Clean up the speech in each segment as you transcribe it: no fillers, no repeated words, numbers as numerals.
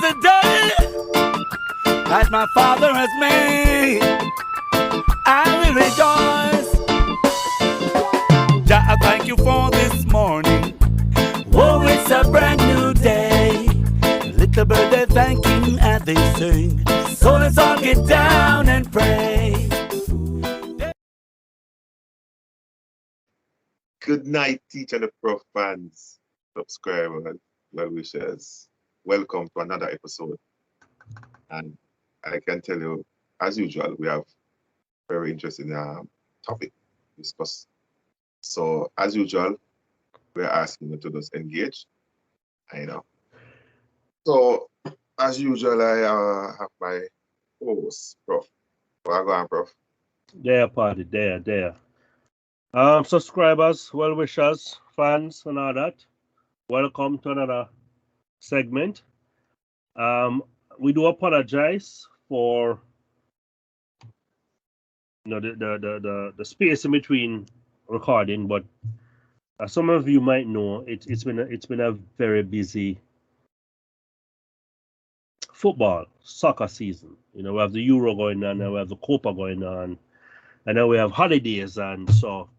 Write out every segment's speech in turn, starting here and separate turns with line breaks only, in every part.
the day that my Father has made. I will rejoice. Jah, I thank you for this morning. Oh, it's a brand new day. Little bird, they're thanking as they sing. So let's all get down and pray.
Good night, teacher and the prof fans, subscribers, well wishers. Welcome to another episode. And I can tell you, as usual, we have very interesting topic to discuss. So, as usual, we're asking you to just engage. I know. So, as usual, I have my host, Prof. Well, go on, Prof.
There, party, there. Subscribers, well wishers, fans, and all that. Welcome to another segment. We do apologize for the space in between recording, but as some of you might know, it's been a very busy soccer season. You know, we have the Euro going on, and we have the Copa going on, and then we have holidays, and so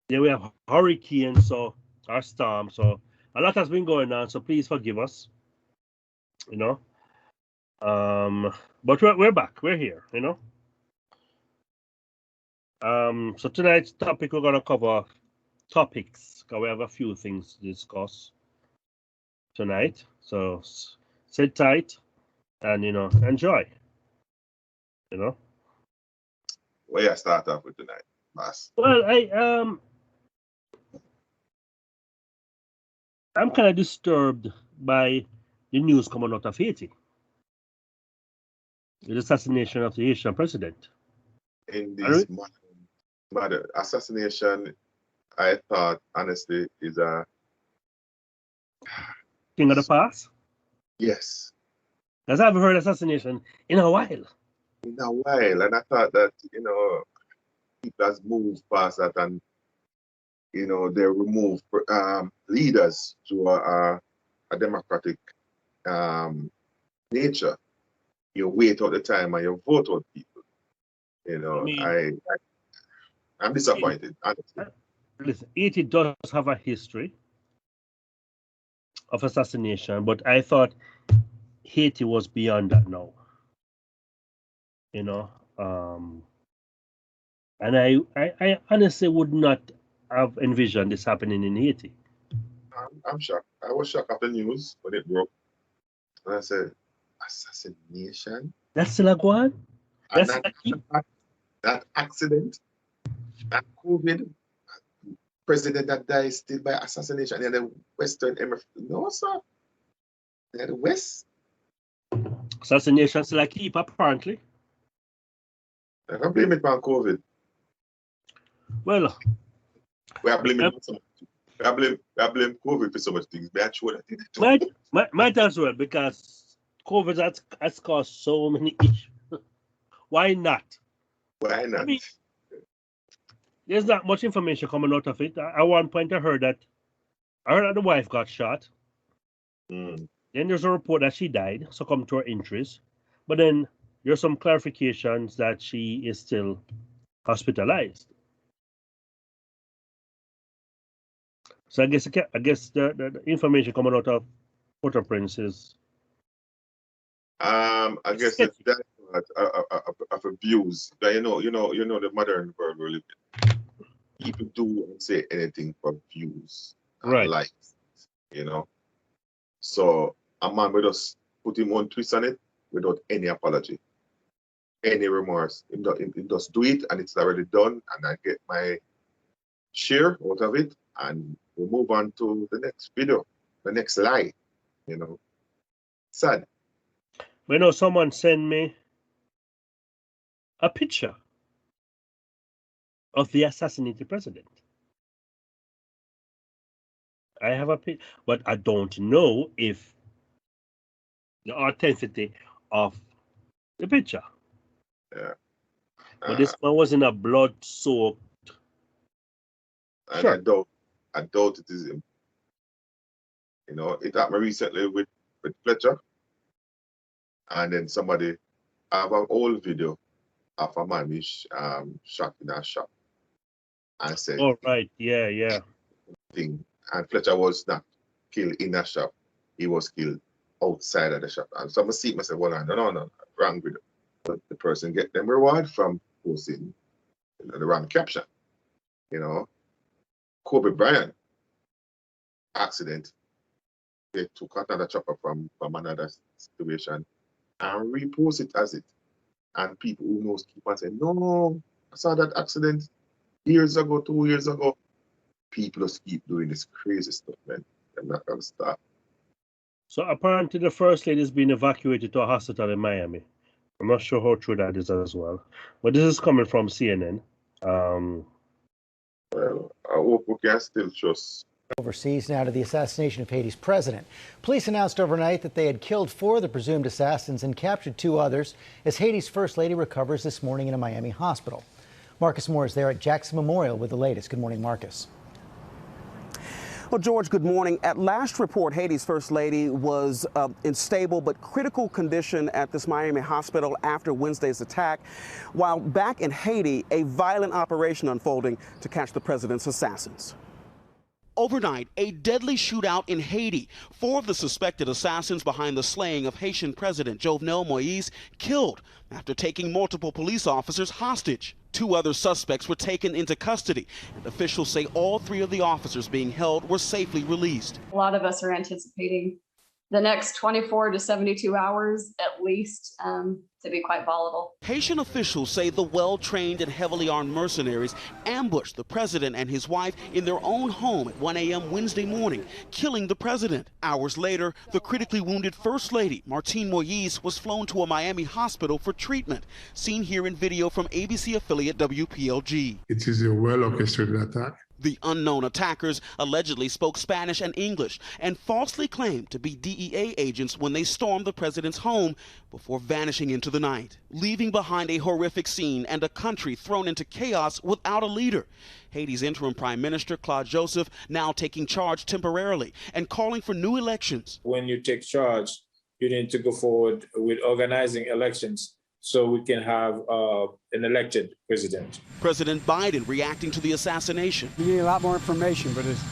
then we have hurricanes, or storm, so a lot has been going on. So please forgive us. You know, but we're back. We're here. You know. So tonight's topic, we're gonna cover topics, because we have a few things to discuss tonight. So sit tight and enjoy. You know.
Where you start off with tonight, Mass?
Well, I'm kind of disturbed by the news coming out of Haiti, the assassination of the Haitian president.
In this matter, assassination, I thought, honestly, is a...
Thing of the past?
Yes.
Because I haven't heard assassination in a while.
In a while, and I thought that, people has moved past that, and, they remove leaders to a democratic nature. You wait all the time and you vote out people. I'm disappointed, honestly.
Listen, Haiti does have a history of assassination, but I thought Haiti was beyond that now. And I honestly would not have envisioned this happening in Haiti.
I'm shocked. I was shocked after the news when it broke. And I said, assassination?
That's still a go on?
That accident, that COVID, president that died still by assassination, and the Western Hemisphere. No, sir. The West.
Assassination still a keep, apparently.
I can't blame it on COVID.
Well,
we are blaming blame COVID for so much things. But sure that
might as well, because COVID has caused so many issues. Why not?
Why not?
I mean, there's not much information coming out of it. At one point, I heard that the wife got shot.
Mm.
Then there's a report that she died, succumbed to her injuries. But then there's some clarifications that she is still hospitalized. So I guess the information coming out of Port-au-Prince is...
I guess that of abuse. But you know the modern world we live in. People do and say anything for views and
right.
likes, So a man will just put him on twist on it without any apology, any remorse. He just do it, and it's already done, and I get my share out of it, and we move on to the next video, the next lie. Sad.
Someone sent me a picture of the assassinated president. I have a picture, but I don't know if the authenticity of the picture.
Yeah.
But this one was in a blood-soaked
shirt. I doubt it is him. It happened recently with Fletcher. And then somebody have an old video of a man is shot in a shop and said
Oh, right. Yeah.
thing. And Fletcher was not killed in a shop. He was killed outside of the shop. And so I see myself, well, no, wrong video. But the person get them reward from posting the wrong caption. Kobe Bryant accident, they took another chopper from another situation and repost it as it. And people who knows keep on saying, no, I saw that accident years ago, 2 years ago. People just keep doing this crazy stuff, man. They're not gonna stop.
So apparently the first lady has been evacuated to a hospital in Miami. I'm not sure how true that is as well. But this is coming from CNN.
Well, I hope we can still trust.
Overseas now to the assassination of Haiti's president. Police announced overnight that they had killed 4 of the presumed assassins and captured 2 others as Haiti's first lady recovers this morning in a Miami hospital. Marcus Moore is there at Jackson Memorial with the latest. Good morning, Marcus.
Well, George, good morning. At last report, Haiti's first lady was in stable but critical condition at this Miami hospital after Wednesday's attack, while back in Haiti, a violent operation unfolding to catch the president's assassins. Overnight, a deadly shootout in Haiti. 4 of the suspected assassins behind the slaying of Haitian President Jovenel Moïse killed after taking multiple police officers hostage. 2 other suspects were taken into custody, and officials say all 3 of the officers being held were safely released.
A lot of us are anticipating the next 24 to 72 hours at least to be quite volatile.
Haitian officials say the well-trained and heavily armed mercenaries ambushed the president and his wife in their own home at 1 a.m. Wednesday morning, killing the president. Hours later, the critically wounded First Lady, Martine Moïse, was flown to a Miami hospital for treatment, seen here in video from ABC affiliate WPLG.
It is a well-orchestrated attack.
The unknown attackers allegedly spoke Spanish and English and falsely claimed to be DEA agents when they stormed the president's home before vanishing into the night, leaving behind a horrific scene and a country thrown into chaos without a leader. Haiti's interim prime minister, Claude Joseph, now taking charge temporarily and calling for new elections.
When you take charge, you need to go forward with organizing elections so we can have an elected president.
President Biden reacting to the assassination.
We need a lot more information, but it's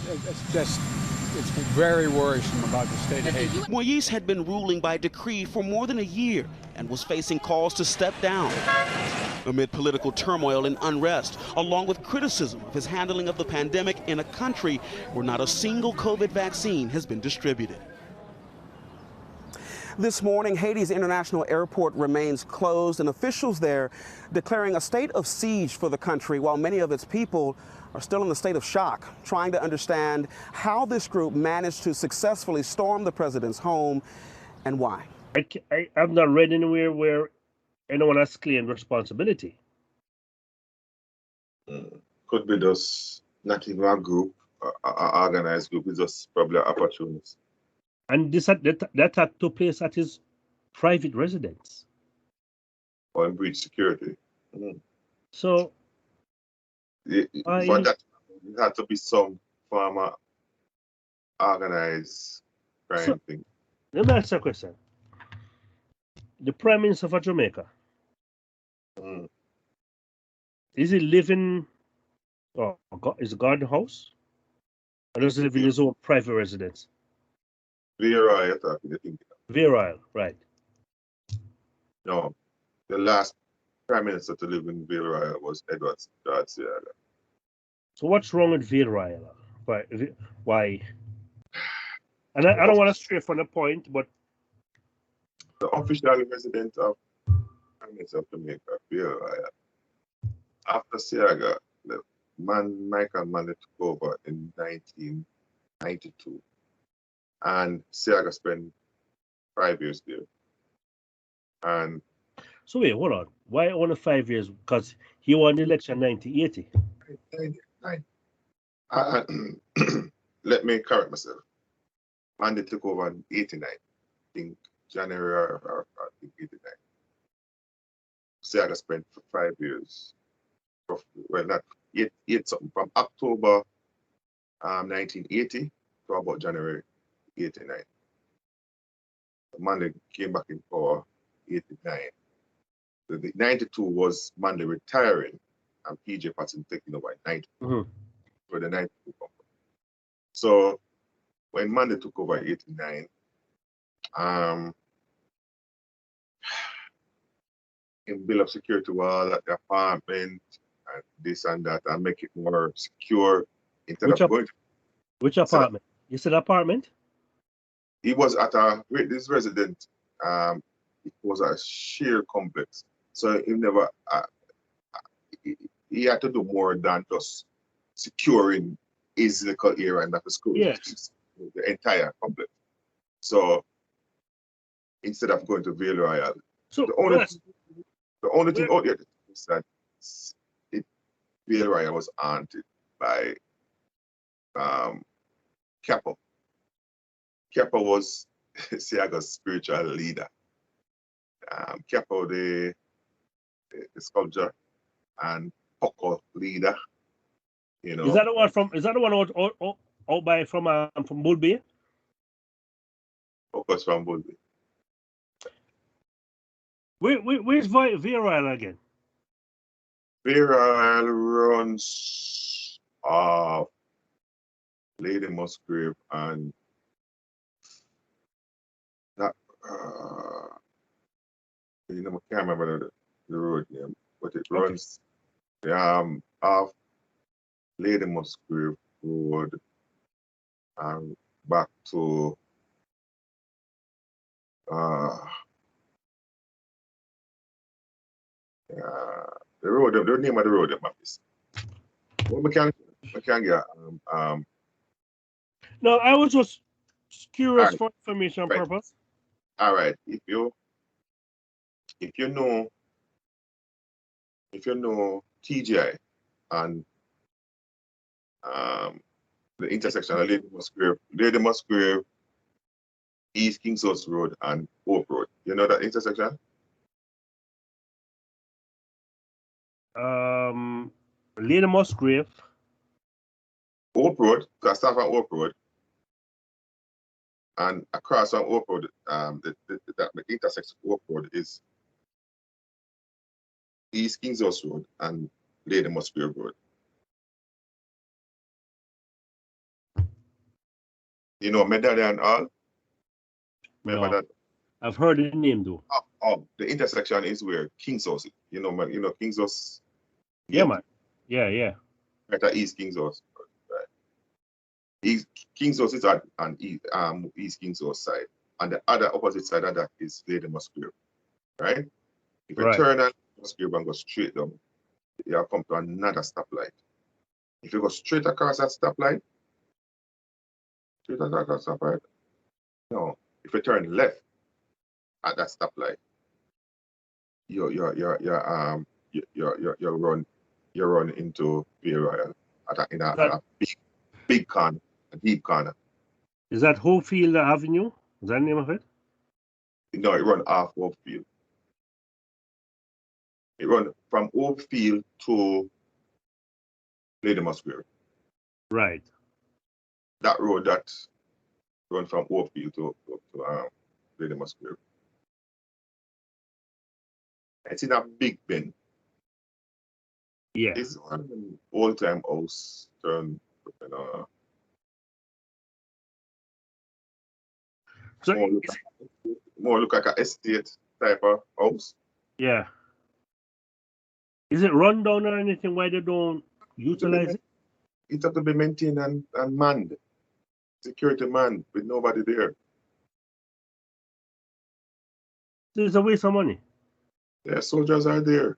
very worrisome about the state of Haiti.
Moïse had been ruling by decree for more than a year and was facing calls to step down amid political turmoil and unrest, along with criticism of his handling of the pandemic in a country where not a single COVID vaccine has been distributed. This morning, Haiti's international airport remains closed, and officials there declaring a state of siege for the country, while many of its people are still in a state of shock, trying to understand how this group managed to successfully storm the president's home and why.
I've not read anywhere where anyone has claimed responsibility.
Could be just not even a group, an organized group. It's just probably opportunists.
And that took place at his private residence.
Or in breach security.
So,
for that, it had to be some form of organized crime thing.
Let me ask you a question. The Prime Minister of Jamaica, is he living, is it garden house? Or does he live in his own private residence?
Viera, you're talking, you think?
Viera, right.
No, the last prime minister to live in Viera was Edward Seaga.
So what's wrong with Viera? Why? And I don't want to stray from the point, but
the official resident of Prime Minister of Jamaica, Viera, after Seaga, the Michael Manley took over in 1992. And Seaga spent 5 years there. And
so wait, hold on. Why only 5 years? Because he won the election in 1980.
Let me correct myself. Manley took over in 89. I think January or I think 89. Seaga spent for 5 years. Well, not eight something. From October 1980 to about January 89. Manley came back in power 89. The 92 was Manley retiring and PJ Patton taking over in 92 for the 92 come. So when Manley took over in 89, he built up security wall at the apartment and this and that and make it more secure instead of going to.
Which apartment? You said apartment?
He was at this resident, it was a sheer complex. So he never, he had to do more than just securing his little area and the school.
Yes.
The entire complex. So instead of going to Ville Royale,
So
the only thing out there is that Ville Royale was haunted by Capo. Capo was Siaga's spiritual leader. Capo, the sculptor, and Poco leader. You know.
Is that the one from? Is that the one out by from Bull Bay?
Poco's from Bull Bay.
Where's Viral again?
Viral runs off Lady Musgrave and that I can't remember the road name, but it runs off Lady Musgrave Road and back to the road, the name of the road, well, we can get
No, I was just curious for information purpose.
All right, if you know TGI and the intersection of Lady Musgrave, East Kings House Road and Hope Road. You know that intersection?
Lady Musgrave.
Hope Road, so I start from Hope Road. And across from Hope Road, the intersection of Hope Road is East Kings House Road and Lady Musgrave Road. You know Medallion Hall? Remember that?
I've heard the name though.
The intersection is where King's House is. You know King's House?
Yeah, man. Yeah.
Right at East King's House. Right. East King's House is on East King's House side. And the other opposite side of that is Lady Musgrave. Right? If you turn on Musgrave and go straight down, you'll come to another stoplight. If you go straight across that stoplight, no. If you turn left at that stoplight, you run into Ville Royale in a big corner, a deep corner.
Is that Hopefield Avenue? Is that the name of it?
No, it run off Hopefield. It run from Hopefield to Lady Musgrave.
Right.
That road that run from Hopefield to Lady Musgrave. It's in a big bend.
Yeah.
It's an old-time house.
So
more look like an estate type of house.
Yeah. Is it run down or anything? Why they don't utilize it?
It have to be maintained and manned. Security manned with nobody there.
It's a waste of money.
Yeah, soldiers are there.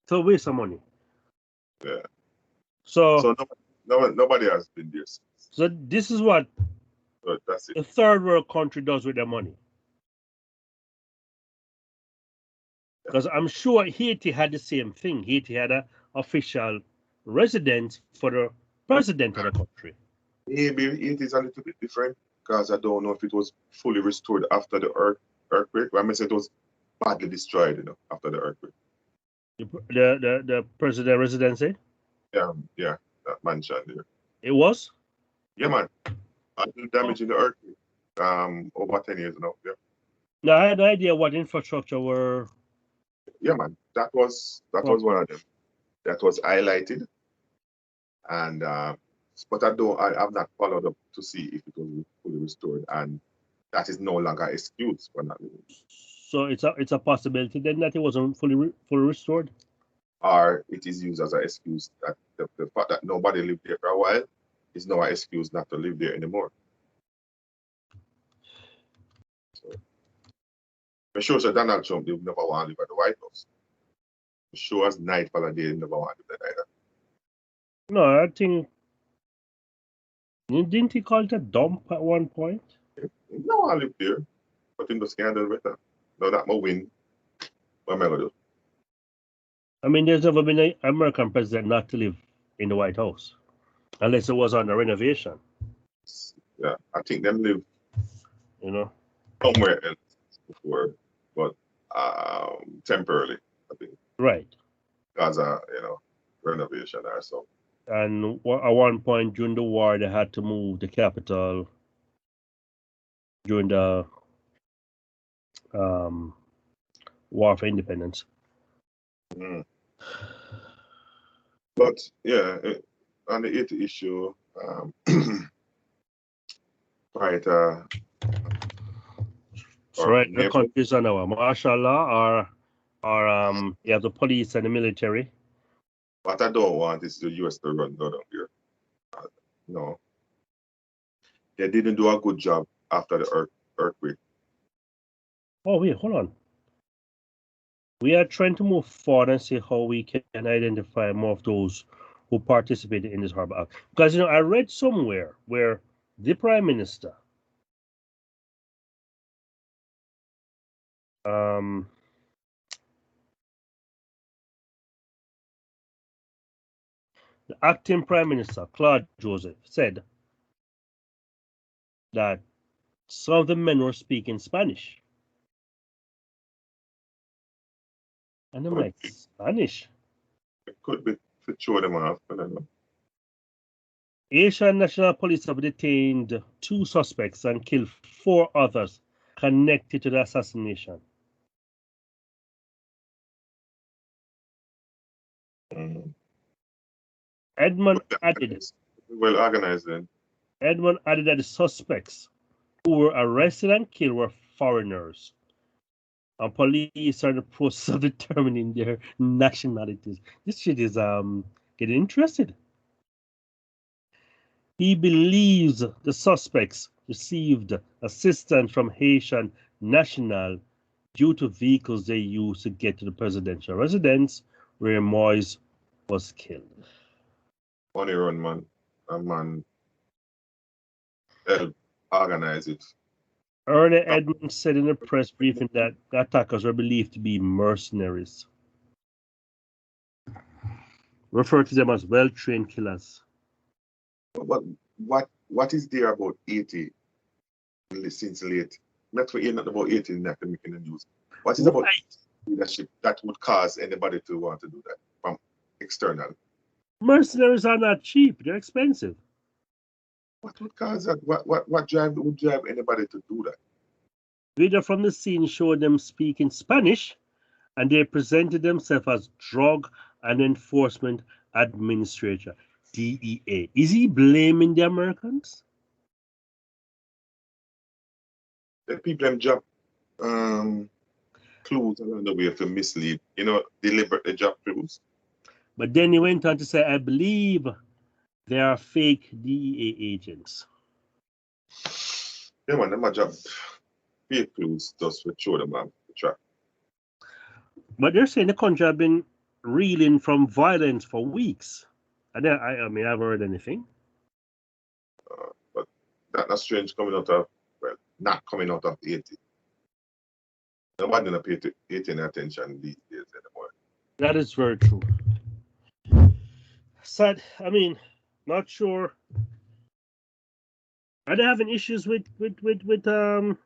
It's a waste of money.
Yeah.
So
nobody has been there since.
So this is what
that's it.
a third world country does with their money. Because I'm sure Haiti had the same thing. Haiti had an official residence for the president of the country.
Maybe it is a little bit different because I don't know if it was fully restored after the earthquake. I mean, it was badly destroyed, after the earthquake.
The president residency?
Yeah, that mansion there.
It was?
Yeah, man. Damage in the earthquake. Over 10 years now. Yeah.
Now, I had no idea what infrastructure were.
Yeah, man. That was one of them. That was highlighted, and but I've not followed up to see if it was fully restored, and that is no longer an excuse for not living.
So it's a possibility then that it wasn't fully restored.
Or it is used as an excuse that the fact that nobody lived there for a while is now an excuse not to live there anymore. So, I'm sure that Donald Trump did never want to live at the White House. I'm sure as night for a day, he never want to live there either.
No, I think didn't he call it a dump at one point?
No, I live there, but in the scandal better. Now that my win, what am I gonna do?
I mean, there's never been an American president not to live in the White House, unless it was on a renovation.
Yeah, I think them live
You know,
somewhere else before, but temporarily, I think,
right?
because renovation or so.
And at one point during the war, they had to move the capital during the War for Independence.
Mm. But yeah, on the Haiti issue, quite
So right, the countries are now martial law, or you have the police and the military.
What I don't want is the US to run down here. No, they didn't do a good job after the earthquake.
Oh wait, hold on. We are trying to move forward and see how we can identify more of those who participated in this horrible act. Because I read somewhere where the Prime Minister the acting Prime Minister, Claude Joseph, said that some of the men were speaking Spanish. And I'm like, Spanish?
It could be to show them off, I don't know.
Haitian National Police have detained 2 suspects and killed 4 others connected to the assassination. Edmond added,
well organized then.
Edmond added that the suspects who were arrested and killed were foreigners, and police are in the process of determining their nationalities. This shit is getting interested. He believes the suspects received assistance from Haitian national due to vehicles they used to get to the presidential residence where Moise was killed.
Money run, man. A man help organize it.
Earlier, Edmund said in a press briefing that the attackers were believed to be mercenaries, referred to them as well-trained killers.
But what is there about Haiti since late? Not for nothing about Haiti in making the news. What is about leadership that would cause anybody to want to do that from external?
Mercenaries are not cheap; they're expensive.
What would cause that? What would drive anybody to do that?
Video from the scene showed them speaking Spanish, and they presented themselves as Drug and Enforcement Administrator, DEA. Is he blaming the Americans?
The people them drop clues along the way to mislead, deliberately drop clues.
But then he went on to say, I believe they are fake DEA agents.
Yeah, man, them drop fake clues just to show them the track.
But they're saying the country have been reeling from violence for weeks. And I mean, I haven't heard anything.
But that's strange coming out of, not coming out of Haiti. Nobody not pay Haiti any attention these days anymore.
That is very true. Sad. I mean, not sure. Are they having issues with the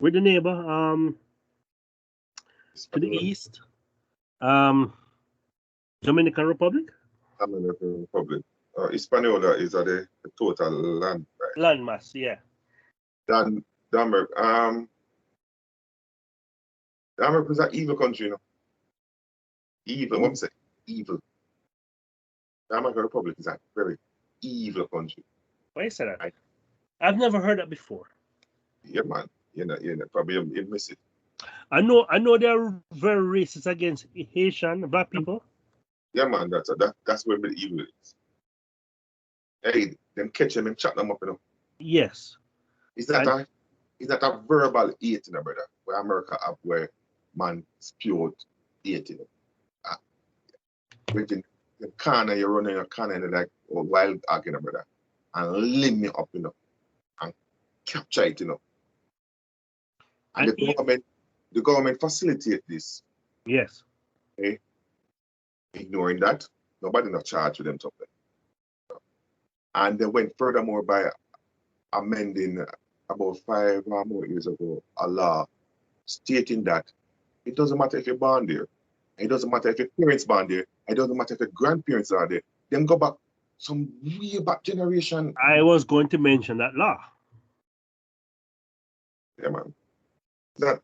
neighbor to the east? Dominican Republic?
Dominican Republic. Hispaniola is at the total land, right?
Landmass, yeah.
Denmark. America is an evil country, you know. Evil, what I'm saying, evil. The American Republic is a very evil country.
Why you say that?
Right.
I've never heard that before.
Yeah, man. You know, probably you miss it.
I know they're very racist against Haitian black people.
Yeah, man, that's where the evil is. Hey, them catch them and chat them up, you know.
Yes.
Is that a verbal hate, you know, brother? Where America have where man spewed hate, you know. When the corner you're running a corner and like wild dog, you know, brother. And limb me up, you know. And capture it, you know. And the government facilitate this.
Yes.
Okay? Ignoring that, nobody not charged with them something. And they went furthermore by amending about 5 or more years ago a law stating that it doesn't matter if you're born there, it doesn't matter if your parents born there, it doesn't matter if your grandparents are there. Then go back some way back generation.
I was going to mention that law.
Yeah, man. That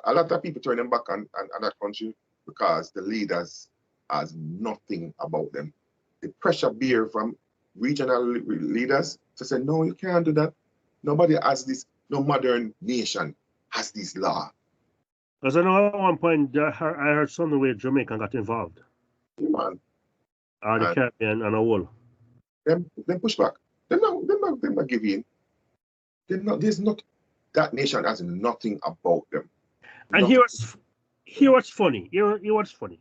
a lot of people turn them back on that country because the leaders has nothing about them. The pressure bear from regional leaders to say, no, you can't do that. Nobody has this, no modern nation has this law.
Because I know at one point I heard something where Jamaica got involved.
Yeah, man.
Or the Caribbean and a whole.
Them push back. Them not give in. There's not, that nation has nothing about them.
And here what's funny. Here what's funny.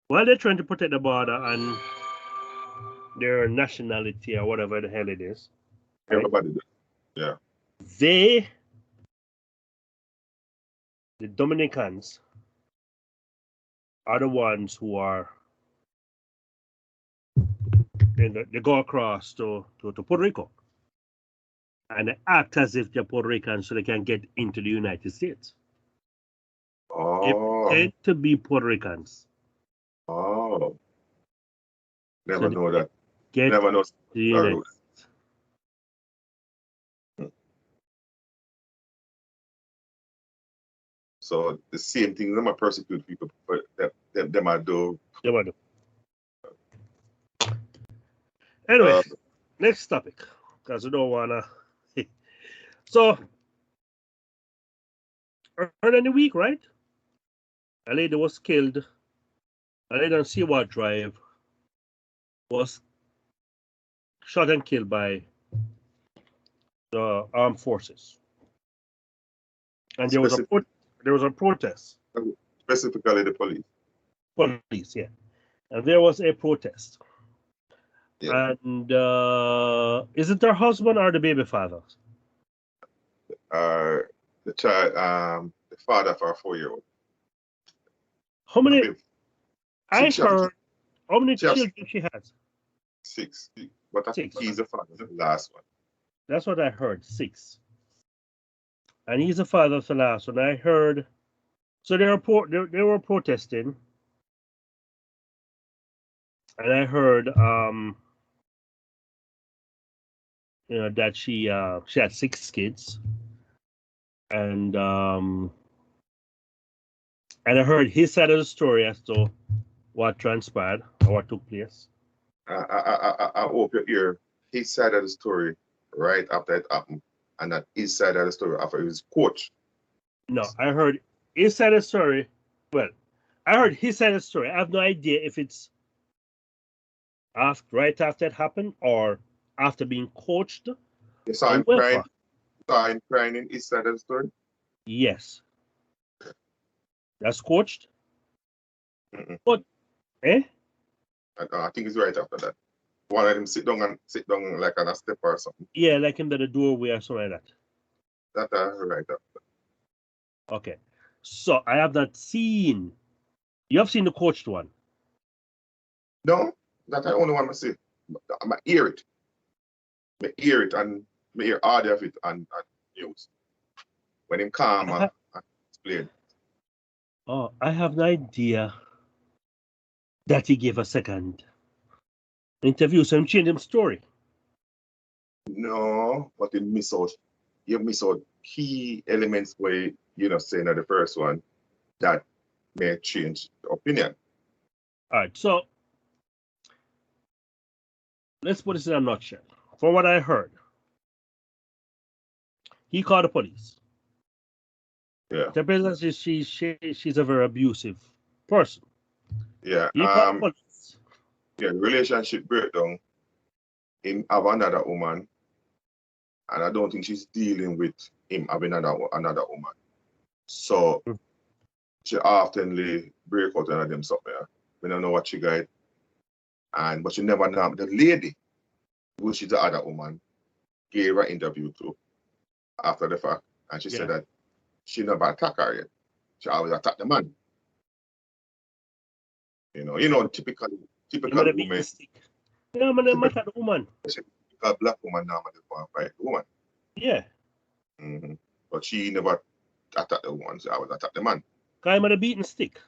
While they're trying to protect the border and their nationality or whatever the hell it is. Right?
Everybody does. Yeah.
The Dominicans, are the ones who are they go across to Puerto Rico. And they act as if they're Puerto Ricans so they can get into the United States.
Oh.
They tend to be Puerto Ricans.
Oh. Never
So
know that.
Get
Never know.
the United States.
So the same thing, them are persecute people, but them are do.
Anyway, next topic, because we don't wanna. So, earlier in the week, right? A lady was killed. A lady on Seaward Drive was shot and killed by the armed forces, and there was a protest.
Specifically, the police.
Police, yeah, and there was a protest.
Yeah.
And is it her husband or the baby father?
The child, the father for a 4-year-old.
How many? I
Six.
heard. How many
Yes.
children she has?
6. But I think
6.
he's the father, the last one.
That's what I heard. 6. And he's the father of the last one. I heard. So they were protesting, and I heard that she had 6 kids, and I heard his side of the story as to what transpired or what took place.
I hope you hear his side of the story right after it happened, and that his side of the story after his coach.
No, I heard his side of the story. Well, I heard his side of the story. I have no idea if it's right after it happened or after being coached.
You saw him crying. Saw him crying in his side of the story.
Yes, that's coached.
Mm-mm.
But
I think it's right after that. One of them sit down like on a step or something.
Yeah, like in the doorway or something like that.
That right after.
Okay, so I have not seen. You have seen the coached one?
No, that I only want to see. I hear it. I hear it and I hear audio of it and news. When him calm and explain.
Oh, I have no idea that he gave a second interview, so I'm changing him story.
No, but he miss out. you miss out key elements where saying at the first one that may change the opinion.
All right, so let's put this in a nutshell. From what I heard, he called the police.
Yeah.
The president, she's a very abusive person.
Yeah.
He called the police.
Yeah, the relationship breakdown. Him have another woman, and I don't think she's dealing with him having another woman. So she oftenly break out of them something. We don't know what she got. But she never know the lady, who she's the other woman, gave her interview to after the fact. And she said that she never attacked her yet. She always attack the man. Typical woman.
Yeah, man, they matter the woman.
Typical black woman normally go and fight the woman.
Yeah.
Mm-hmm. But she never attacked the woman. She always attacked the man.
Because I'm at a beating stick.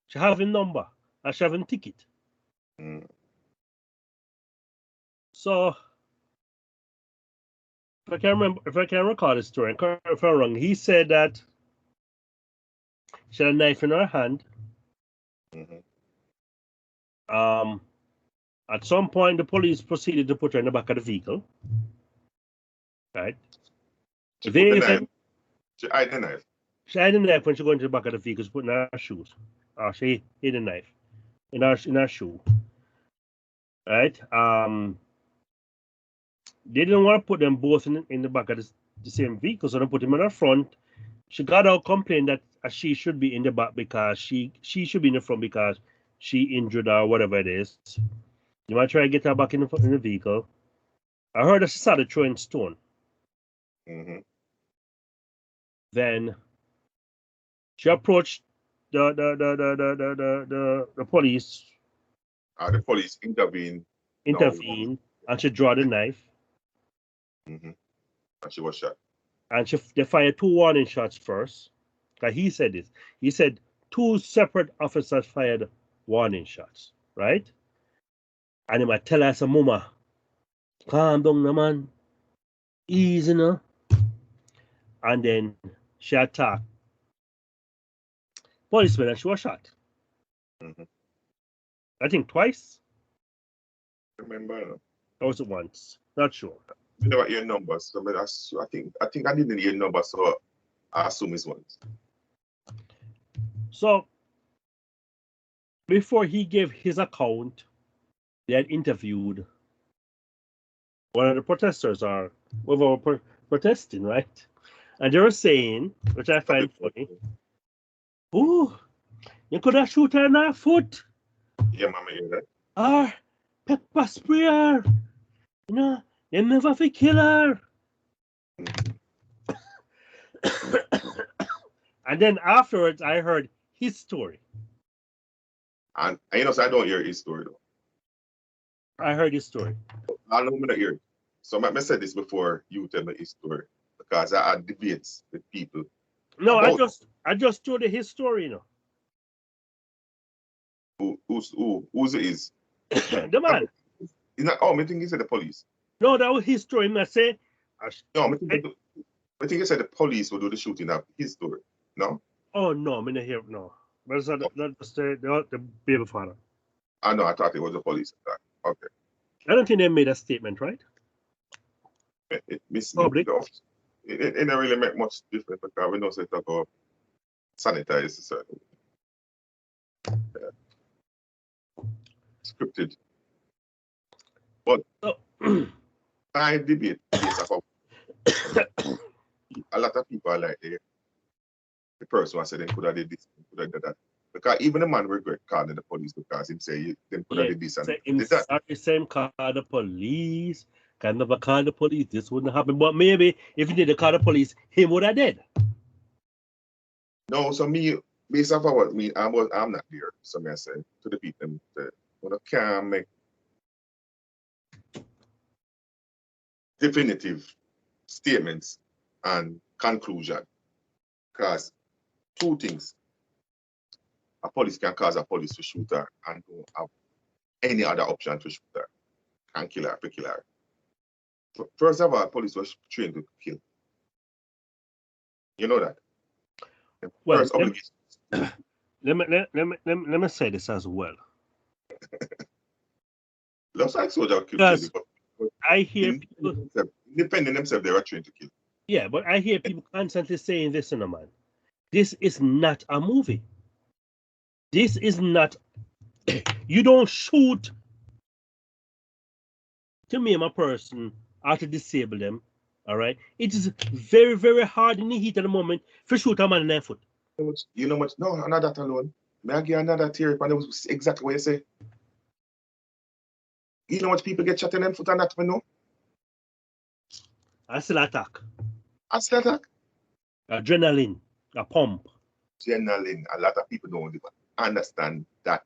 She have him number. And she have him ticket.
Mm.
So, if I can recall the story, and correct me if I'm wrong, he said that she had a knife in her hand.
Mm-hmm.
At some point, the police proceeded to put her in the back of the vehicle. Right?
She hid the knife.
She hid the knife when she go into the back of the vehicle. She put in her shoes. She hid the knife in her shoe. Right? They didn't want to put them both in the back of the same vehicle, so they put them in the front. She got out complained that she should be in the back because she should be in the front because she injured her or whatever it is. You might try to get her back in the vehicle. I heard that she started throwing stone.
Mm-hmm.
Then she approached the police.
The police intervened,
and she drew the knife.
Mm-hmm. And she was shot.
And they fired 2 warning shots first. Because he said this. He said 2 separate officers fired warning shots, right? And he might tell us, Mama, calm down, man. Easy, no? And then she attacked policeman and she was shot.
Mm-hmm.
I think twice.
Remember?
Or was it once? Not sure.
You never hear numbers. So I think I didn't hear numbers, so I assume it's once.
So before he gave his account, they had interviewed one of the protesters or whoever protesting, right? And they were saying, which I find funny, "Ooh, you could have shoot her in her foot."
Yeah, mama, hear that?
Or pepper spray her. They never fi kill her. And then afterwards, I heard his story.
And so I don't hear his story though.
I heard his story.
I know I'm not hear it. So I said this before you tell me his story because I had debates with people.
No, I just told you his story,
Who's it is?
The man.
He's not. Oh, I think he said the police.
No, that was his story. I say.
No, I think he said the police will do the shooting up. His story. No.
Oh no, I'm not here. No, that's the baby father.
I know. I thought it was the police. Okay.
I don't think they made a statement, right?
It missed
Public.
me. It didn't really make much difference because we know they talk about sanitize the certain. Scripted. But I debate about a lot of people are like the person who said they could have did this, could have did that. Because even the man regret calling the police because him say they could have did this and did that.
The same call the police. Can never call the police. This wouldn't happen. But maybe if he did call the police, him would have dead.
No, so me, based off of what me, I'm not there. So I say to the people, when I can't make definitive statements and conclusion. Because 2 things. A police can cause a police to shoot her and don't have any other option to shoot her. Can kill her, to kill her. First of all, police was trained to kill. You know that. The
Well,
first obligation.
let me say this as well.
Looks like soldier kill
Because
but
I hear people,
independent themselves, they were trained to kill.
yeah, but I hear people constantly saying this, man. This is not a movie. This is not. You don't shoot to maim a person or to disable them. All right. It is very, very hard in the heat of the moment for shoot a man in the foot.
You know much? No, not that alone. May I give another theory? And it was exactly what you say. You know what people get shot in them foot and that we know?
I still attack.
I still attack.
Adrenaline, a pump.
Adrenaline. A lot of people don't even understand that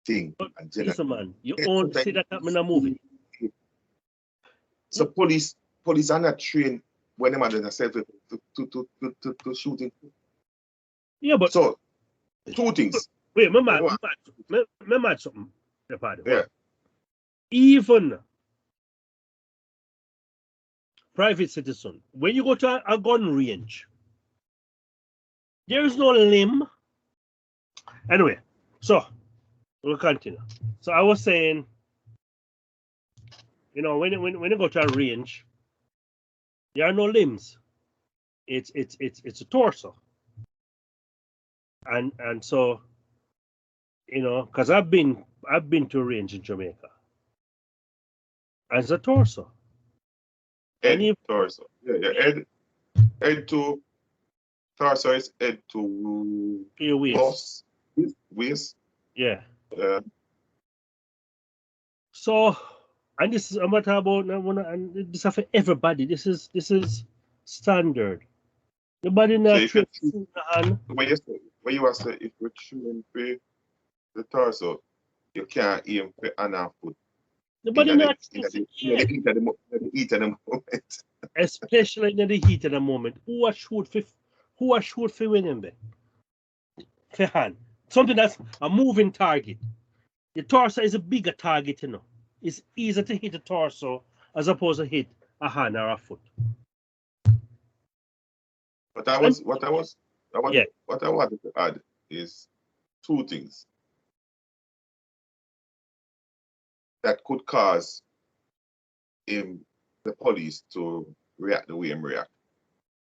thing.
Listen, man, you only see that happen in a movie.
So police are not trained when they imagine themselves to shooting.
Yeah, but
so 2 things.
Wait, me mad something.
Yeah.
Even private citizen, when you go to a gun range, there is no limb. Anyway, so we'll continue. So I was saying, you know, when you go to a range, there are no limbs. It's a torso. And so, you know, because I've been to a range in Jamaica. As a torso.
Torso. Yeah. Head to torso is head to
your waist.
Waist.
Yeah. So, and this is a matter about, and this is for everybody. This is standard. Nobody not
so when you say if you're shooting for the torso, you can't aim for an foot.
Nobody not
in the heat of the moment.
Especially in the heat of the moment. Who are shoot for winning there? For hand. Something that's a moving target. The torso is a bigger target, you know. It's easier to hit a torso as opposed to hit a hand or a foot.
What I wanted to add is 2 things that could cause the police to react the way him react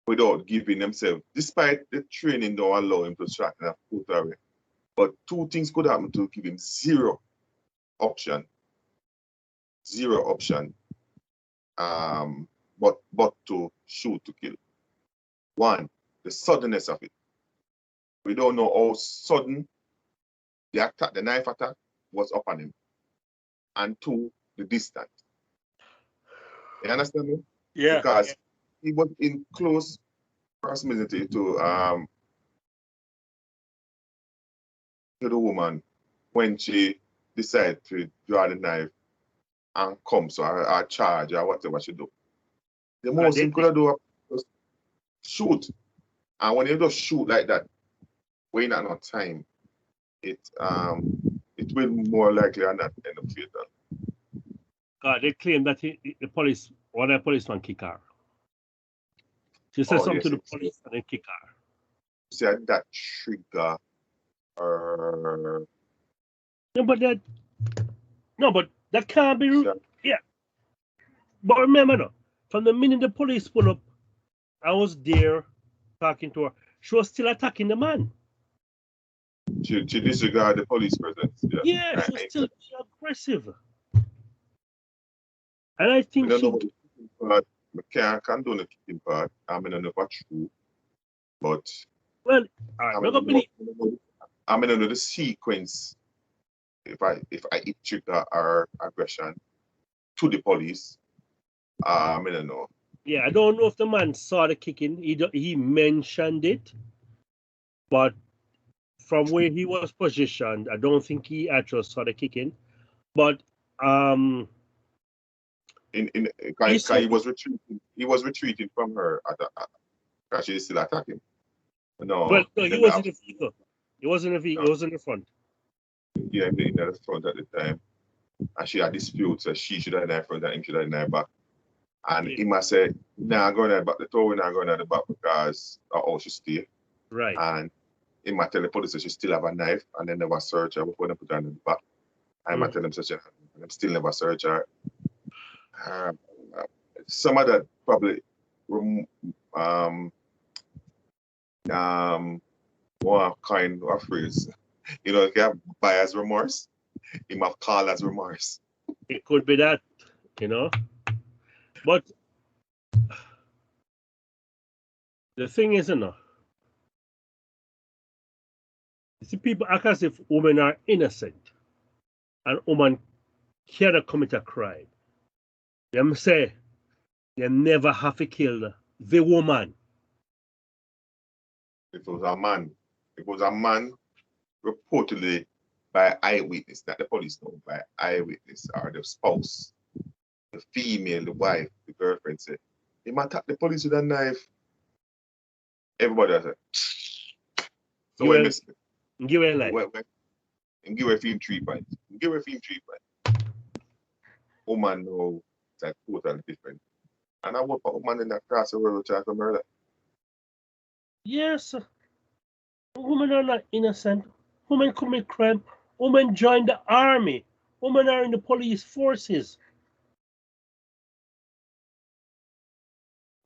without giving themselves, despite the training don't allow him to strike and foot away. But 2 things could happen to give him zero option, but to shoot to kill. 1, the suddenness of it. We don't know how sudden the knife attack was upon him. And 2, the distance. You understand me?
Yeah.
Because he was in close proximity to the woman when she decided to draw the knife and come, so I charge or whatever she do. The most he could do was shoot. And when you just shoot like that, when not enough time, it will more likely than not end up fatal.
They claim that one of the policeman kick her. She said something to the police and then kick her.
See that trigger.
No, but that can't be. Yeah. But remember, no, from the minute the police pulled up, I was there talking to her. She was still attacking the man.
She disregarded the police presence.
Yeah, she was still aggressive. And I think
I can't condone the kicking part. I mean, I don't know if it's true. But
well,
I mean, I know the sequence. If I hit trigger or aggression to the police, I mean, I don't know.
Yeah, I don't know if the man saw the kicking. He mentioned it, but from where he was positioned, I don't think he actually saw the kicking. But
he was retreating. He was retreating from her. She is still attacking. No.
Well, no, he was in the vehicle. He was in the vehicle. He was in the front.
Yeah, in the front at the time. And she had disputes. So she should have in front and him should have in back. And he must say, nah, going at the toe, we're not going at the back because our house should stay.
Right.
And he might tell the police that she still have a knife and they never search her before they put her in the back. I might tell them such a them still never search her. Some of that probably one kind of phrase. You know, if you have buyer's remorse, you might call as remorse.
It could be that, you know. But the thing is, you know, you see, people act as if women are innocent and women cannot commit a crime. Them say they never have to kill the woman.
If it was a man reportedly by eyewitness, not the police know, by eyewitness or the spouse, the female, the wife, the girlfriend said, he might attack the police with a knife. Everybody has it. So when this
Give it like
and give a film 3 points. Give a film 3 points. Woman know that totally different. And I work for woman in that class where we try to murder.
yes, women are not innocent. Women commit crime. Women join the army. Women are in the police forces.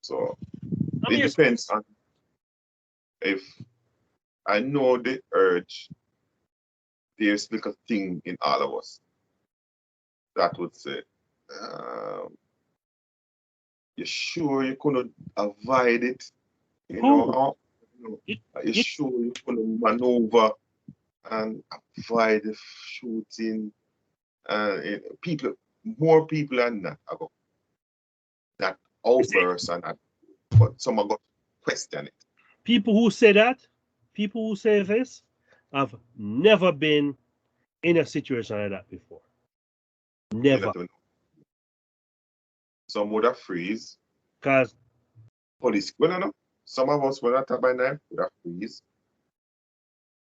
So
I mean,
it depends on if I know the urge, there's like a thing in all of us that would say, you sure you couldn't avoid it? You know, you sure you couldn't maneuver and avoid the shooting? More people than that ago. That outburst and that, but someone got to question it.
People who say that, people who say this, have never been in a situation like that before. Never.
Some would have freeze.
Because
police, well, no. Some of us were attacked by knife would have freeze.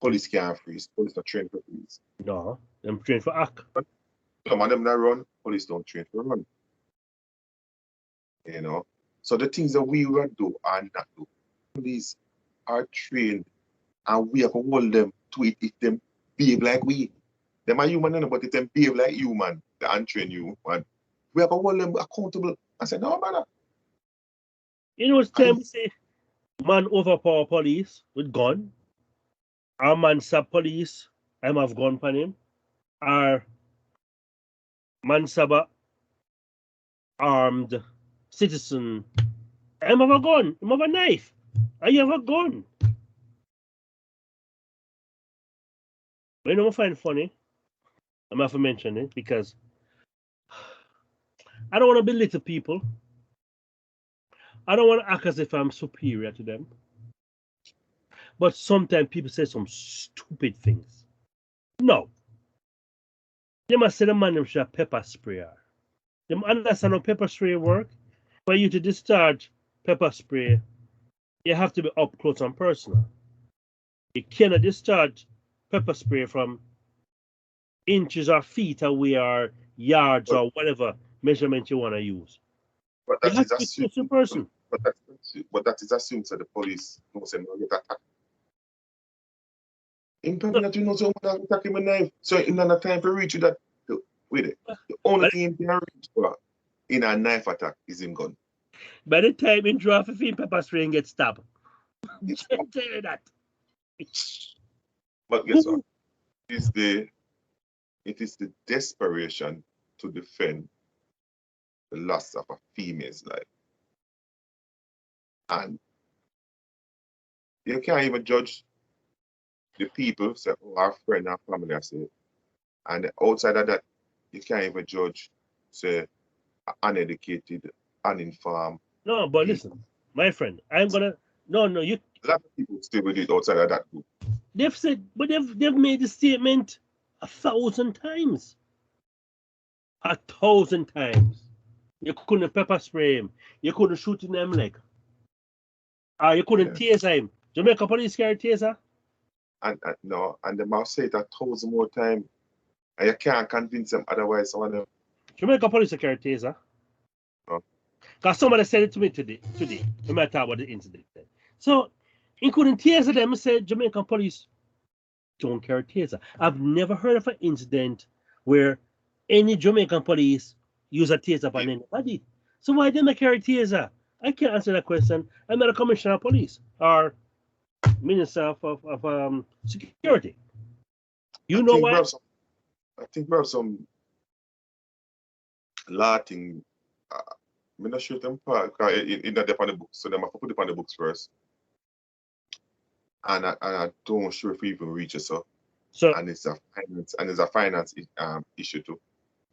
Police can't freeze. Police not trained for freeze.
No, them trained for act.
Some of them that run, police don't train for run. You know, so the things that we will do and not do, police are trained, and we have to hold them to it if them behave like we. Them are human, but if them behave like human, they untrain you, man. We have to hold them accountable. I said, no, brother.
You know, it's time to say, man overpower police with gun, or man stab police, I'm have gun upon him, or man stab a armed citizen, I'm have a gun, I'm have a knife, I have a gun. But you know what I find funny? I'm have to mention it because I don't want to belittle people. I don't want to act as if I'm superior to them. But sometimes people say some stupid things. No. They must say the man them should have pepper sprayer. Them understand how pepper spray work. For you to discharge pepper spray, you have to be up close and personal. You cannot discharge pepper spray from inches or feet away or yards or whatever measurement you want to use.
But
You
that
have
is
to be
assumed.
close to person.
But that is assumed that the police knows him not get attacked. In time that you know someone attack him with a knife, so in another time to reach you that with it. The only thing he can reach for in a knife attack is him gun.
By the time he draw 15 pepper spray and get stabbed. Just tell you that.
But guess what? It is the desperation to defend the loss of a female's life. And you can't even judge the people, say, oh, our friend, our family, I say. And outside of that, you can't even judge, say, uneducated, uninformed.
No, but listen, my friend, I'm gonna no, you
A lot of people still will do it outside of that group.
they've said, but they've made the statement 1,000 times. 1,000 times. You couldn't pepper spray him. You couldn't shoot in them leg. Or you couldn't taser him. Jamaica police carry taser.
And no, and they must say it 1,000 more times. And you can't convince them otherwise. Some of them.
Jamaica police carry taser.
No.
Because somebody said it to me today. We might talk about the incident. So, including taser them, said Jamaican police don't carry taser. I've never heard of an incident where any Jamaican police use a taser upon anybody. So why didn't they carry taser? I can't answer that question. I'm not a commissioner of police or minister of security. You know why?
I think we have some law thing. I'm not sure them part in the on the books, so them have to put it on the books first. And I don't sure if we even reach it so. And it's a finance issue too.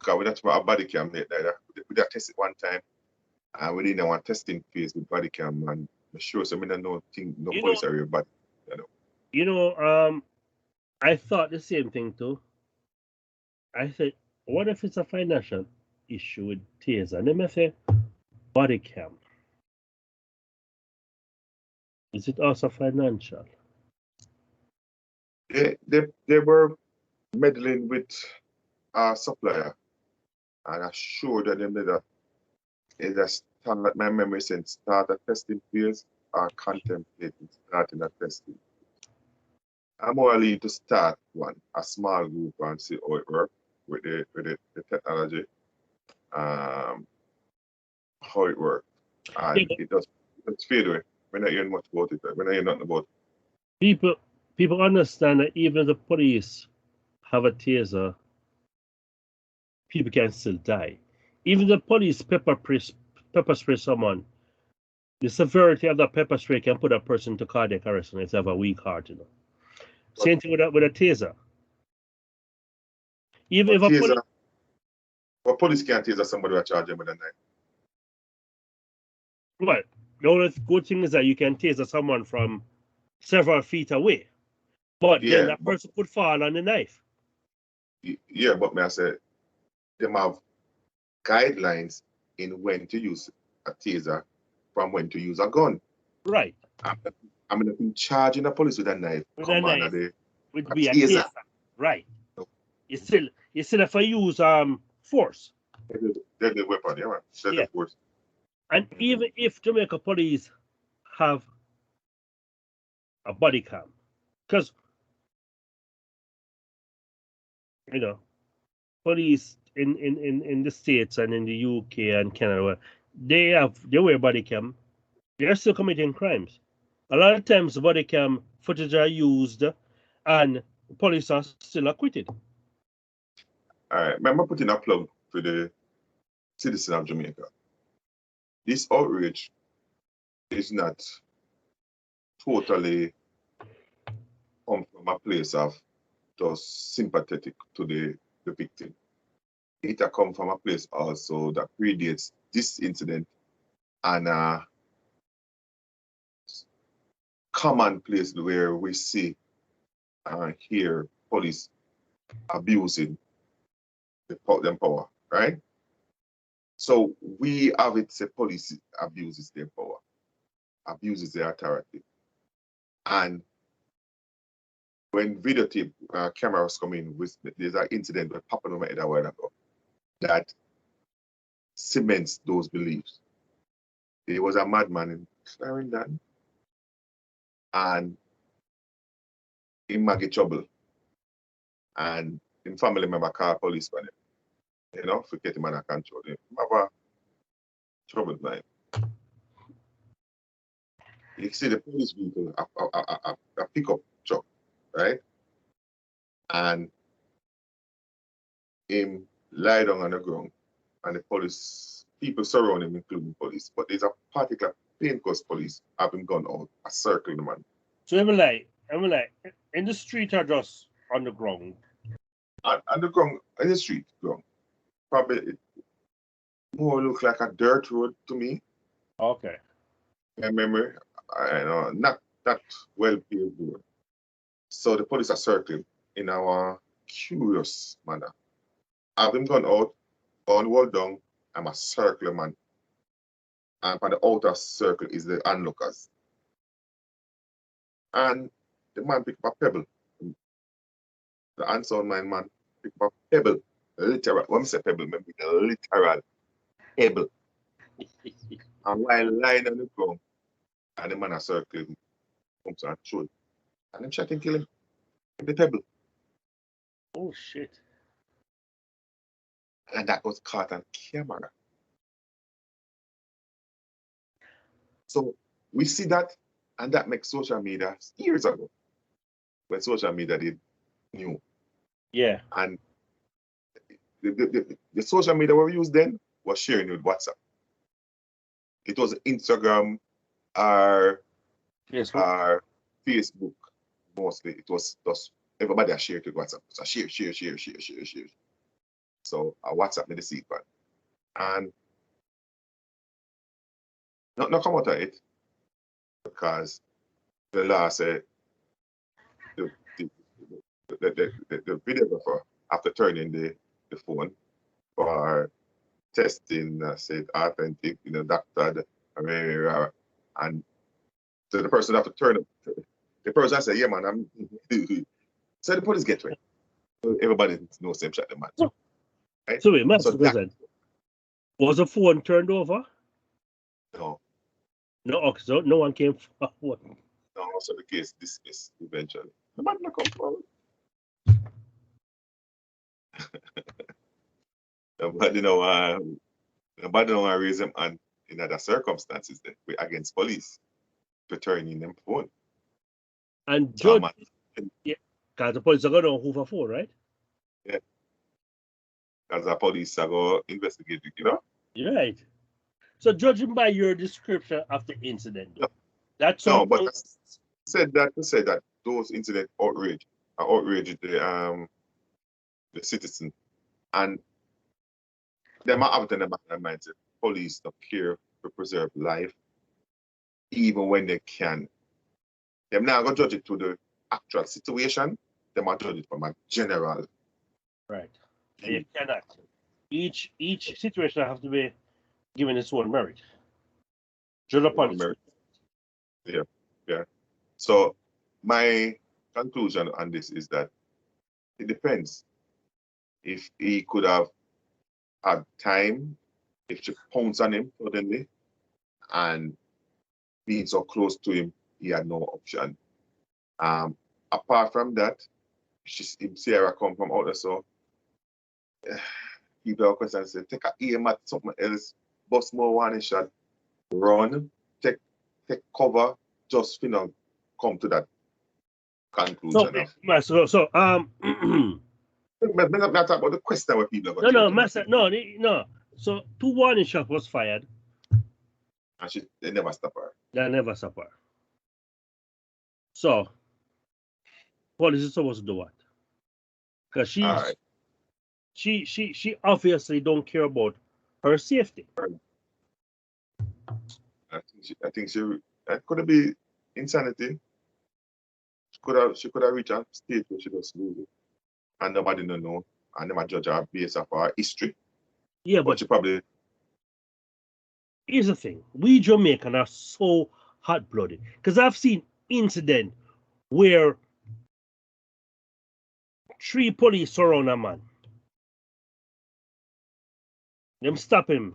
Because we don't have a body cam there. We have test it one time, and we didn't want testing phase with body cam, and I'm sure so I don't know no police are real bad.
I thought the same thing too. I said, what if it's a financial issue with taser? And then I say, body cam. Is it also financial?
They were meddling with a supplier, and I'm sure that they made my memory said start a testing phase or contemplating starting a testing. I'm more leaning to start a small group and see how it works with the technology, how it works. And it does fade away. We're not hearing much about it. We're not hearing nothing about it.
People understand that even if the police have a taser, people can still die. Even the police pepper spray someone, the severity of that pepper spray can put a person to cardiac arrest if they have a weak heart, Same thing with a taser. Even if
a police can't taser somebody who charge them with a knife.
Well, the only good thing is that you can taser someone from several feet away. But then that person could fall on the knife.
Yeah, but may I say, they have guidelines in when to use a taser from when to use a gun.
Right.
I'm going to be charging the police with a knife.
With a knife. Would be a taser. Right.
No.
You still have to use force.
Deadly weapon, yeah, man. Deadly force.
And even if Jamaica police have a body cam, because police in the States and in the UK and Canada, they wear body cam, they're still committing crimes. A lot of times the body cam footage are used and police are still acquitted.
All right, remember putting a plug for the citizen of Jamaica. This outrage is not totally come from a place of just sympathetic to the victim. It come from a place also that predates this incident and a common place where we see and hear police abusing them power, right? So we have it say police abuses their power, abuses their authority. And when videotape cameras come in, there's an incident that happened over a while ago that cements those beliefs. There was a madman in Clarendon, and he might get trouble. And his family member call police for him. To get him under control. He have a troubled mind. You see the police vehicle, a pickup truck, right? And him lie down on the ground, and the police, people surround him, including police. But there's a particular plainclothes police have him gone out, a circle the man.
So I'm like, in the street or just on the ground?
On the ground, in the street ground. Probably it more look like a dirt road to me.
Okay.
My memory, not that well paved road. So the police are circling in our curious manner. Have him gone out, on wall down, I'm a circle man. And on the outer circle is the onlookers. And the man picked up a pebble. The unsound mind man picked up a pebble. Literal. When I say pebble, I mean a literal pebble. And while lying on the ground, and the man a circle him, comes and throw it. And them shot and kill him with the pebble.
Oh shit.
And that was caught on camera. So we see that, and that makes social media years ago, when social media did new.
Yeah.
And the social media we used then was sharing with WhatsApp. It was Instagram or Facebook mostly. It was just everybody a share it with WhatsApp. So share. So I WhatsApp me the secret. And not come out of it because the law said the videographer, after turning the phone for testing, said authentic, doctored, and so the person have to turn it. The person said, yeah, man, I'm. So the police get ready. So everybody knows same shot the man.
So,
right?
so wait,
So that,
was the phone turned over?
no,
No, okay, so no one came forward.
no, so the case dismissed eventually. The man not come forward. But nobody don't raise them and in other circumstances then we against police for turning them phone.
And
So
judge, yeah, because the police are going to hoover phone, right?
Yeah. Because the police are going to investigate it,
You're right. So judging by your description of the incident, though, that's
no, but I said that those incidents outraged the citizen, and them are out in the back of their minds. Police don't care to preserve life, even when they can. Them now go judge it to the actual situation. Them are judge it from a general.
right. And you cannot. Each situation has to be given its own merit. Judge upon its
merit. Yeah. So my conclusion on this is that it depends. If he could have had time, if she pounced on him suddenly, and being so close to him, he had no option. Apart from that, if Sarah come from out there, so people have questions say, take a aim at something else, bust more warning shot, run, take cover, just come to that conclusion.
So
But not talk about the question where people are
no, master, no. So 2 warning shots was fired.
And they never stop her.
They never stop her. So police is supposed to do what? Because she obviously don't care about her safety.
I think that could be insanity. She could have reached a state where she just lose it. And nobody don't know. And never judge her based off her history.
Yeah,
but she probably.
Here's the thing. We Jamaican are so hot-blooded. Because I've seen incident where 3 police surround a man. Them stop him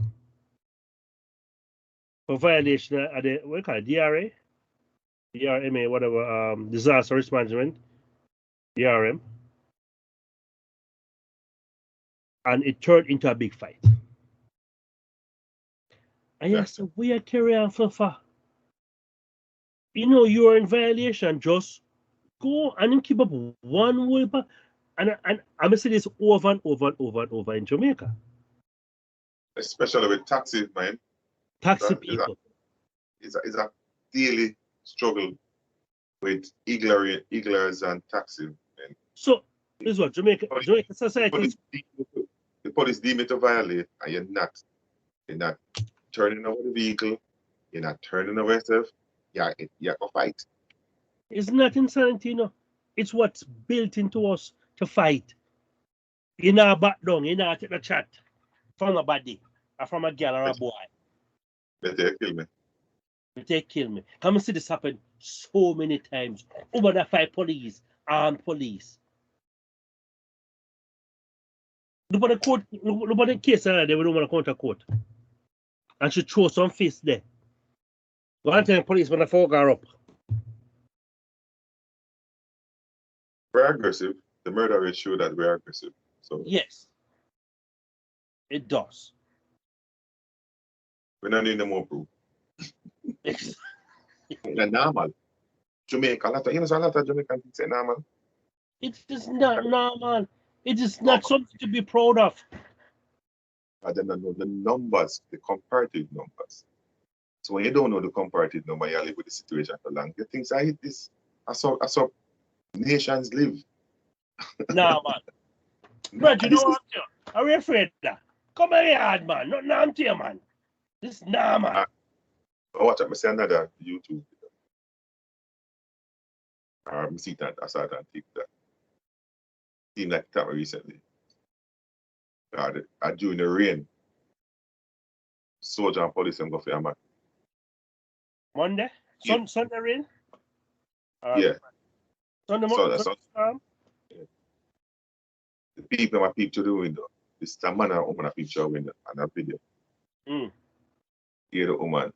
for violation of the, what do you call it, DRA? DRMA, whatever, disaster risk management, DRM. And it turned into a big fight. And I said, we are carrying on for. You are in violation, just go and keep up one way. And I'm going to say this over and over in Jamaica.
Especially with taxis, man.
Taxi people.
It's a daily struggle with eaglers and taxi. Man.
So, this is what Jamaica society.
The police deem it a violate, and you're not turning over the vehicle, you're not turning over yourself, you're a fight.
It's not insanity, It's what's built into us to fight. You're not back down, you're not take the chat from a body or from a girl or a boy.
They kill me.
They kill me. Come and see this happen so many times. Over the 5 police, armed police. Look at the court, look at the case, they don't want to go to court. and she throw some fist there. Go and tell the police when I fuck her up.
We're aggressive. The murder rate show that we're aggressive. So
Yes. It does.
we don't need no more proof.
It's
It's normal. Jamaica, a lot of Jamaicans say normal.
just not normal. It is not something to be proud of.
But then don't know the numbers, the comparative numbers. So when you don't know the comparative number, you live with the situation for long. You think I hit this. I saw nations live.
Nah, man. But you know what? Are we afraid of that? Come here, hard man. Not now, I'm here, man. This nah, man.
I watch me see another YouTube. I see that I saw that TikTok. Seemed like that recently. During the rain, soldier and police and go for a man.
Monday? Sunday rain?
Yeah.
Sunday
So
morning?
that's the people might peep through the window. This the man open a peep through the window and a video. Hear the woman.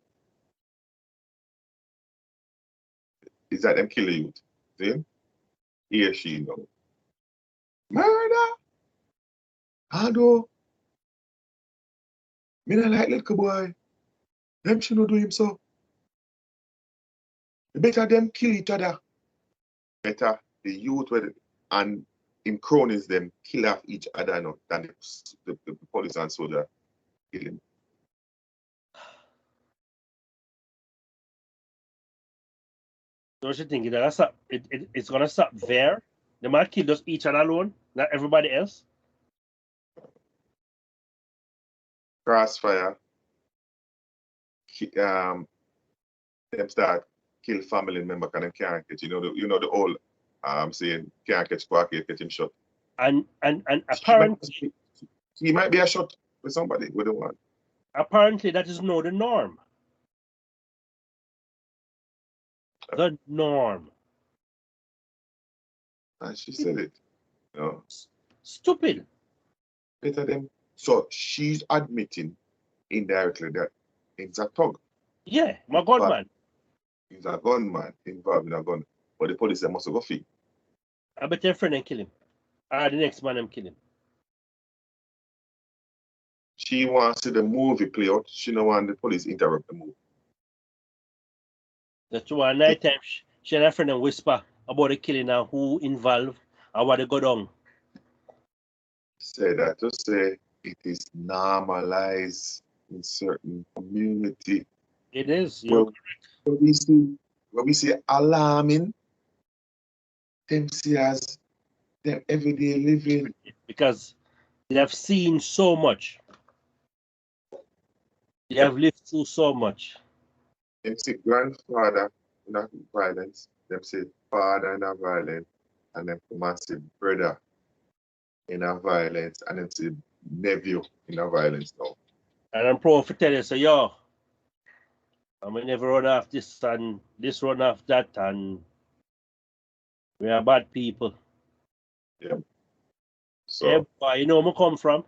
Is that them kill the youth? See? He or she know. Murder! I know. Me not like little boy. Them should not do him so. Better them kill each other. Better the youth and in cronies them kill off each other no, than the police and soldier kill him.
Don't you think it's gonna stop there? They might kill just each other alone, not everybody else.
Crossfire. Them start kill family member because them can't catch. You know the old saying can't catch quack, catch him shot.
And apparently
he might be a shot with somebody with the one.
Apparently that is not the norm. The norm.
And she said it. You know.
Stupid.
Better them. So she's admitting indirectly that it's a thug.
Yeah, my gunman.
He's a gunman involved in a gun. But the police must go feed.
I bet your friend and kill him. Or the next man them kill him.
She wants to see the movie play out. She don't want the police interrupt the movie.
That's why night time she and her friend and whisper about the killing and who involved and what they go down.
Say that to say it is normalized in certain community.
It is.
Where we see alarming, them see as them everyday living.
Because they have seen so much. They have lived through so much.
Them see grandfather in a violence, them see father in a violence, and them come and see brother in a violence, and them see nephew in a violence now.
And I'm proud to tell you, so yo, I may never run off this and this run off that, and we are bad people.
Yeah. So
yeah, but you know where I come from.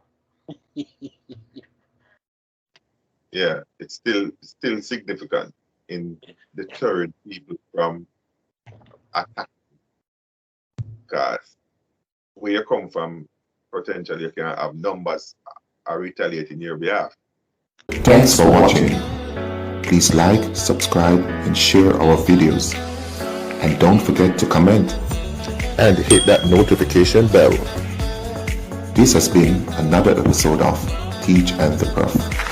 yeah, it's still significant in deterring people from attack. Because where you come from, potentially you can have numbers are retaliating your behalf.
Thanks for watching. Please like, subscribe, and share our videos. And don't forget to comment.
And hit that notification bell.
This has been another episode of Teach and the Prof.